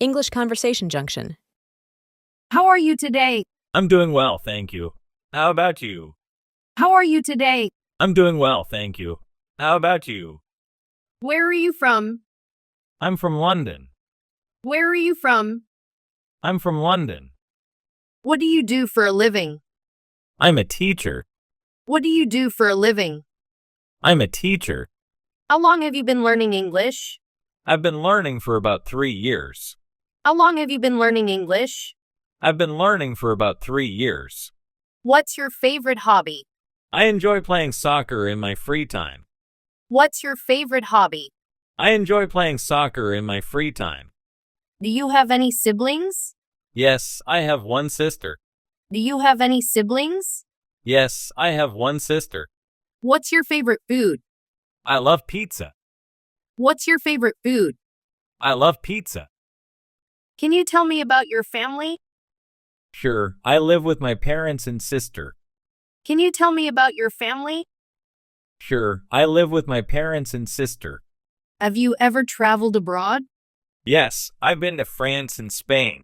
English Conversation Junction. How are you today? I'm doing well, thank you. How about you? How are you today? I'm doing well, thank you. How about you? Where are you from? I'm from London. Where are you from? I'm from London. What do you do for a living? I'm a teacher. What do you do for a living? I'm a teacher. How long have you been learning English? I've been learning for about 3 years. How long have you been learning English? I've been learning for about 3 years. What's your favorite hobby? I enjoy playing soccer in my free time. What's your favorite hobby? I enjoy playing soccer in my free time. Do you have any siblings? Yes, I have one sister. Do you have any siblings? Yes, I have one sister. What's your favorite food? I love pizza. What's your favorite food? I love pizza. Can you tell me about your family? Sure, I live with my parents and sister. Can you tell me about your family? Sure, I live with my parents and sister. Have you ever traveled abroad? Yes, I've been to France and Spain.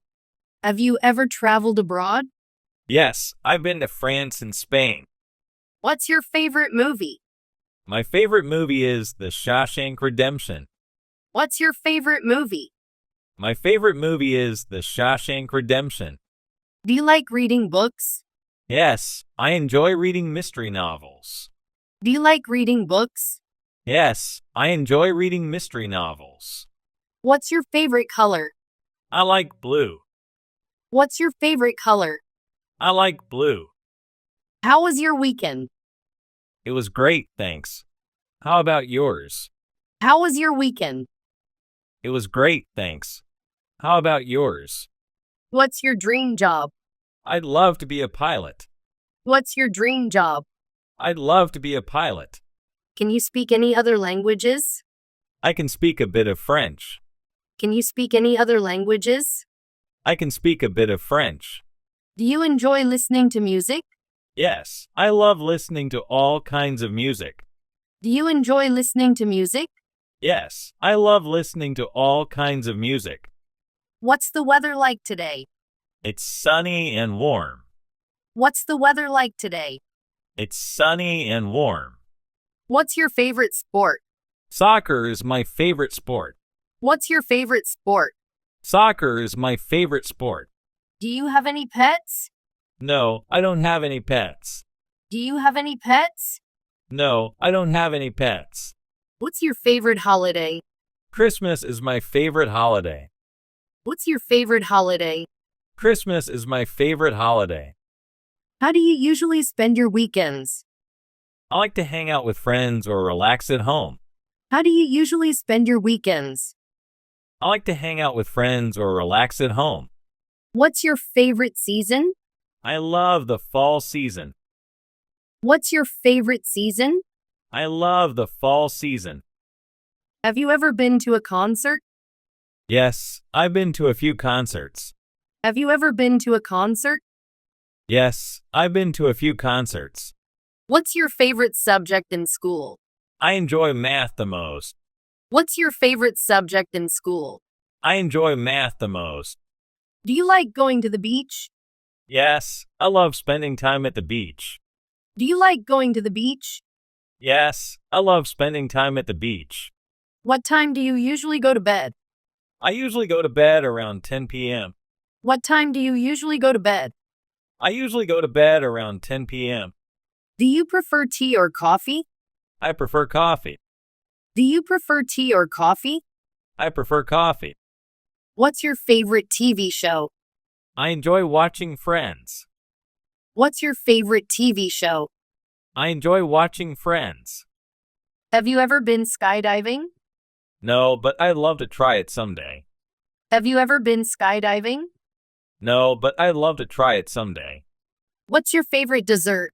Have you ever traveled abroad? Yes, I've been to France and Spain. What's your favorite movie? My favorite movie is The Shawshank Redemption. What's your favorite movie? My favorite movie is The Shawshank Redemption. Do you like reading books? Yes, I enjoy reading mystery novels. Do you like reading books? Yes, I enjoy reading mystery novels. What's your favorite color? I like blue. What's your favorite color? I like blue. How was your weekend? It was great, thanks. How about yours? How was your weekend? It was great, thanks. How about yours? What's your dream job? I'd love to be a pilot. What's your dream job? I'd love to be a pilot. Can you speak any other languages? I can speak a bit of French. Can you speak any other languages? I can speak a bit of French. Do you enjoy listening to music? Yes, I love listening to all kinds of music. Do you enjoy listening to music? Yes, I love listening to all kinds of music. What's the weather like today? It's sunny and warm. What's the weather like today? It's sunny and warm. What's your favorite sport? Soccer is my favorite sport. What's your favorite sport? Soccer is my favorite sport. Do you have any pets? No, I don't have any pets. Do you have any pets? No, I don't have any pets. What's your favorite holiday? Christmas is my favorite holiday. What's your favorite holiday? Christmas is my favorite holiday. How do you usually spend your weekends? I like to hang out with friends or relax at home. How do you usually spend your weekends? I like to hang out with friends or relax at home. What's your favorite season? I love the fall season. What's your favorite season? I love the fall season. Have you ever been to a concert? Yes, I've been to a few concerts. Have you ever been to a concert? Yes, I've been to a few concerts. What's your favorite subject in school? I enjoy math the most. What's your favorite subject in school? I enjoy math the most. Do you like going to the beach? Yes, I love spending time at the beach. Do you like going to the beach? Yes, I love spending time at the beach. What time do you usually go to bed? I usually go to bed around 10 p.m. What time do you usually go to bed? I usually go to bed around 10 p.m. Do you prefer tea or coffee? I prefer coffee. Do you prefer tea or coffee? I prefer coffee. What's your favorite TV show? I enjoy watching Friends. What's your favorite TV show? I enjoy watching Friends. Have you ever been skydiving? No, but I'd love to try it someday. Have you ever been skydiving? No, but I'd love to try it someday. What's your favorite dessert?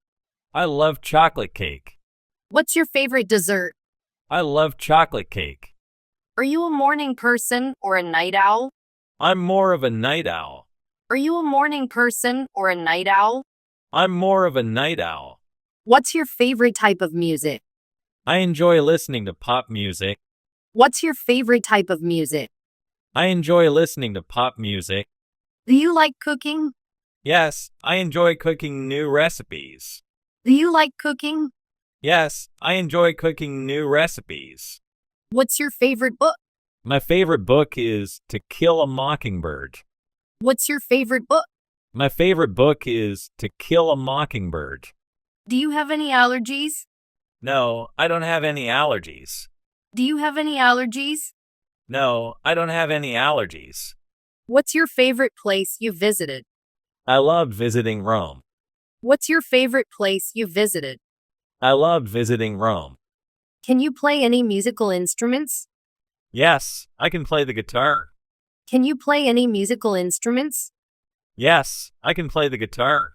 I love chocolate cake. What's your favorite dessert? I love chocolate cake. Are you a morning person or a night owl? I'm more of a night owl. Are you a morning person or a night owl? I'm more of a night owl. What's your favorite type of music? I enjoy listening to pop music. What's your favorite type of music? I enjoy listening to pop music. Do you like cooking? Yes, I enjoy cooking new recipes. Do you like cooking? Yes, I enjoy cooking new recipes. What's your favorite book? My favorite book is To Kill a Mockingbird. What's your favorite book? My favorite book is To Kill a Mockingbird. Do you have any allergies? No, I don't have any allergies. Do you have any allergies? No, I don't have any allergies. What's your favorite place you visited? I loved visiting Rome. What's your favorite place you visited? I loved visiting Rome. Can you play any musical instruments? Yes, I can play the guitar. Can you play any musical instruments? Yes, I can play the guitar.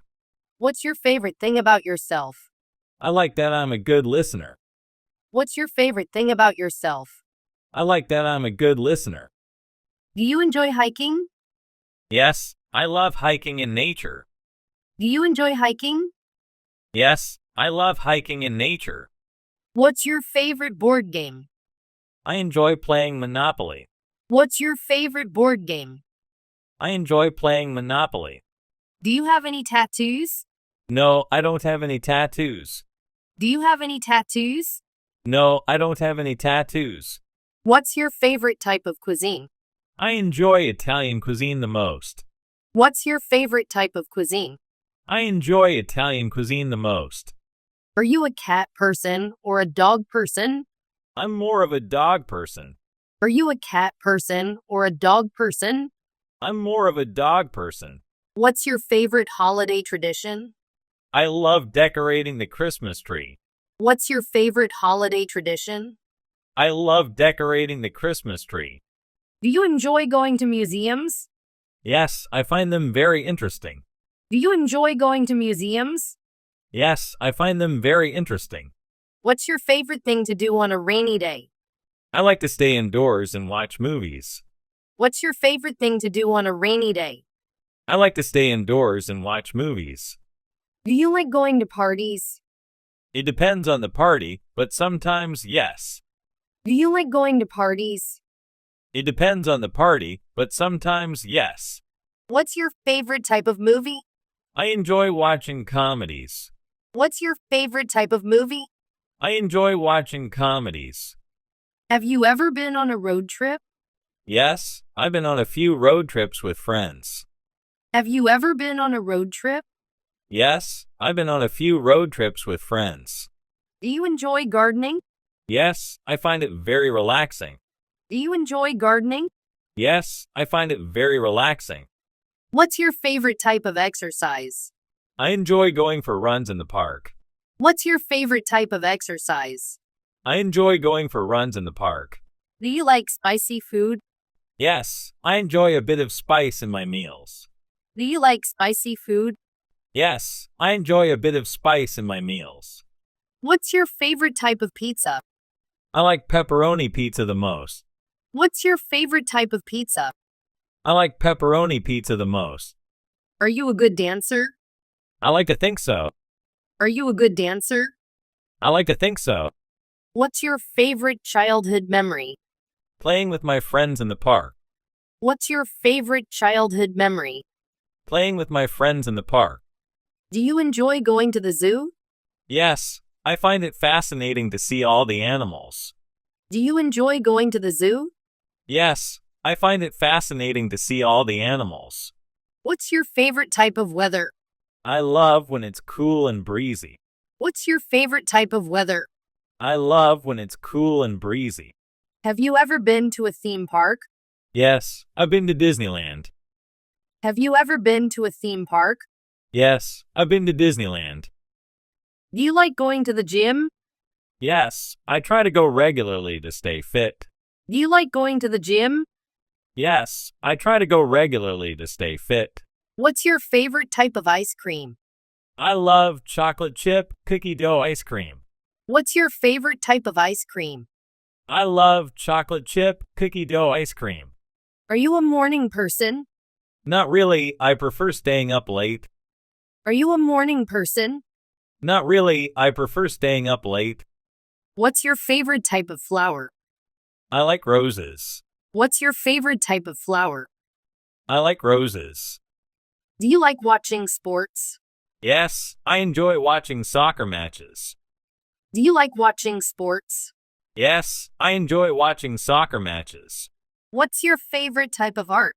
What's your favorite thing about yourself? I like that I'm a good listener. What's your favorite thing about yourself? I like that I'm a good listener. Do you enjoy hiking? Yes, I love hiking in nature. Do you enjoy hiking? Yes, I love hiking in nature. What's your favorite board game? I enjoy playing Monopoly. What's your favorite board game? I enjoy playing Monopoly. Do you have any tattoos? No, I don't have any tattoos. Do you have any tattoos? No, I don't have any tattoos. What's your favorite type of cuisine? I enjoy Italian cuisine the most. What's your favorite type of cuisine? I enjoy Italian cuisine the most. Are you a cat person or a dog person? I'm more of a dog person. Are you a cat person or a dog person? I'm more of a dog person. What's your favorite holiday tradition? I love decorating the Christmas tree. What's your favorite holiday tradition? I love decorating the Christmas tree. Do you enjoy going to museums? Yes, I find them very interesting. Do you enjoy going to museums? Yes, I find them very interesting. What's your favorite thing to do on a rainy day? I like to stay indoors and watch movies. What's your favorite thing to do on a rainy day? I like to stay indoors and watch movies. Do you like going to parties? It depends on the party, but sometimes yes. Do you like going to parties? It depends on the party, but sometimes yes. What's your favorite type of movie? I enjoy watching comedies. What's your favorite type of movie? I enjoy watching comedies. Have you ever been on a road trip? Yes, I've been on a few road trips with friends. Have you ever been on a road trip? Yes, I've been on a few road trips with friends. Do you enjoy gardening? Yes, I find it very relaxing. Do you enjoy gardening? Yes, I find it very relaxing. What's your favorite type of exercise? I enjoy going for runs in the park. What's your favorite type of exercise? I enjoy going for runs in the park. Do you like spicy food? Yes, I enjoy a bit of spice in my meals. Do you like spicy food? Yes, I enjoy a bit of spice in my meals. What's your favorite type of pizza? I like pepperoni pizza the most. What's your favorite type of pizza? I like pepperoni pizza the most. Are you a good dancer? I like to think so. Are you a good dancer? I like to think so. What's your favorite childhood memory? Playing with my friends in the park. What's your favorite childhood memory? Playing with my friends in the park. Do you enjoy going to the zoo? Yes, I find it fascinating to see all the animals. Do you enjoy going to the zoo? Yes, I find it fascinating to see all the animals. What's your favorite type of weather? I love when it's cool and breezy. What's your favorite type of weather? I love when it's cool and breezy. Have you ever been to a theme park? Yes, I've been to Disneyland. Have you ever been to a theme park? Yes, I've been to Disneyland. Do you like going to the gym? Yes, I try to go regularly to stay fit. Do you like going to the gym? Yes, I try to go regularly to stay fit. What's your favorite type of ice cream? I love chocolate chip cookie dough ice cream. What's your favorite type of ice cream? I love chocolate chip cookie dough ice cream. Are you a morning person? Not really, I prefer staying up late. Are you a morning person? Not really, I prefer staying up late. What's your favorite type of flower? I like roses. What's your favorite type of flower? I like roses. Do you like watching sports? Yes, I enjoy watching soccer matches. Do you like watching sports? Yes, I enjoy watching soccer matches. What's your favorite type of art?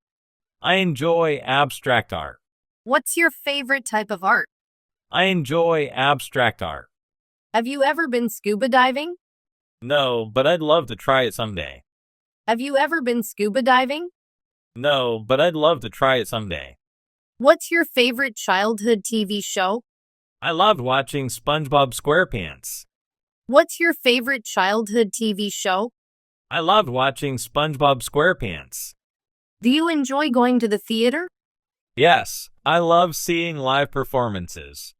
I enjoy abstract art. What's your favorite type of art? I enjoy abstract art. Have you ever been scuba diving? No, but I'd love to try it someday. Have you ever been scuba diving? No, but I'd love to try it someday. What's your favorite childhood TV show? I loved watching SpongeBob SquarePants. What's your favorite childhood TV show? I loved watching SpongeBob SquarePants. Do you enjoy going to the theater? Yes, I love seeing live performances.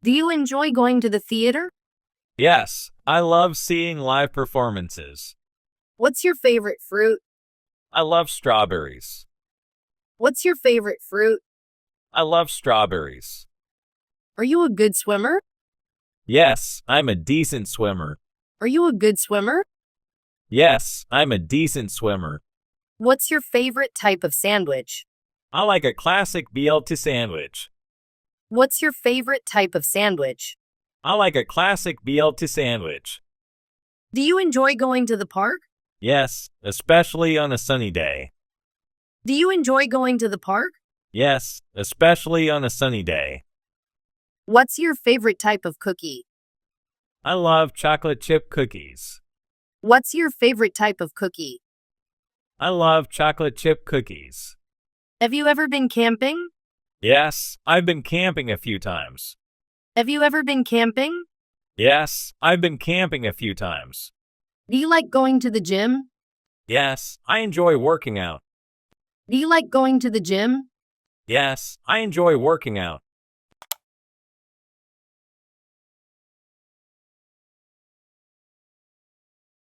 Do you enjoy going to the theater? Yes, I love seeing live performances. What's your favorite fruit? I love strawberries. What's your favorite fruit? I love strawberries. Are you a good swimmer? Yes, I'm a decent swimmer. Are you a good swimmer? Yes, I'm a decent swimmer. What's your favorite type of sandwich? I like a classic BLT sandwich. What's your favorite type of sandwich? I like a classic BLT sandwich. Do you enjoy going to the park? Yes, especially on a sunny day. Do you enjoy going to the park? Yes, especially on a sunny day. What's your favorite type of cookie? I love chocolate chip cookies. What's your favorite type of cookie? I love chocolate chip cookies. Have you ever been camping? Yes, I've been camping a few times. Have you ever been camping? Yes, I've been camping a few times. Do you like going to the gym? Yes, I enjoy working out. Do you like going to the gym? Yes, I enjoy working out.